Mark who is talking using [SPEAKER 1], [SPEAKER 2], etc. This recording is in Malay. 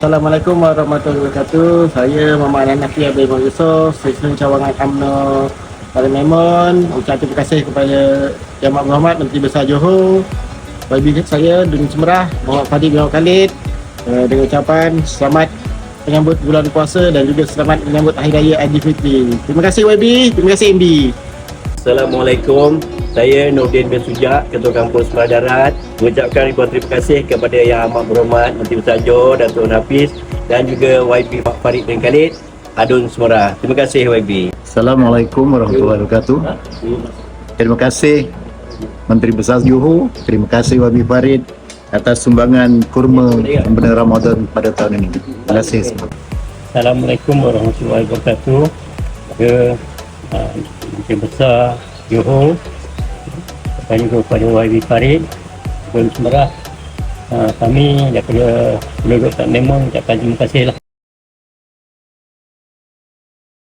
[SPEAKER 1] Assalamualaikum warahmatullahi wabarakatuh. Saya Muhammad Hanafi Abdul Yusof, Seksyen Cawangan UMNO Parlimen. Ucap terima kasih kepada Yang Amat Berhormat Menteri Besar Johor, YB saya Dun Semerah, Muhammad Fadil bin Khalid, dengan ucapan selamat menyambut bulan puasa dan juga selamat menyambut Hari Raya Aidilfitri. Terima kasih YB, terima kasih MB.
[SPEAKER 2] Assalamualaikum, saya Nordin bin Sujak, Ketua Kampus Sebelah Darat, mengucapkan ribuan terima kasih kepada Yang Amat Berhormat Menteri Besar Johor Datuk Hafiz dan juga YB Farid bin Khalid, Adun Semerah. Terima kasih YB.
[SPEAKER 3] Assalamualaikum warahmatullahi wabarakatuh. Terima kasih Menteri Besar Johor, terima kasih YB Farid atas sumbangan kurma sempena Ramadan pada tahun ini. Terima kasih semua.
[SPEAKER 4] Assalamualaikum warahmatullahi wabarakatuh. Menteri Besar Johor dan juga kepada YB Farid dan Semerah, kami daripada penduduk Tak Memang ucapkan terima kasih lah.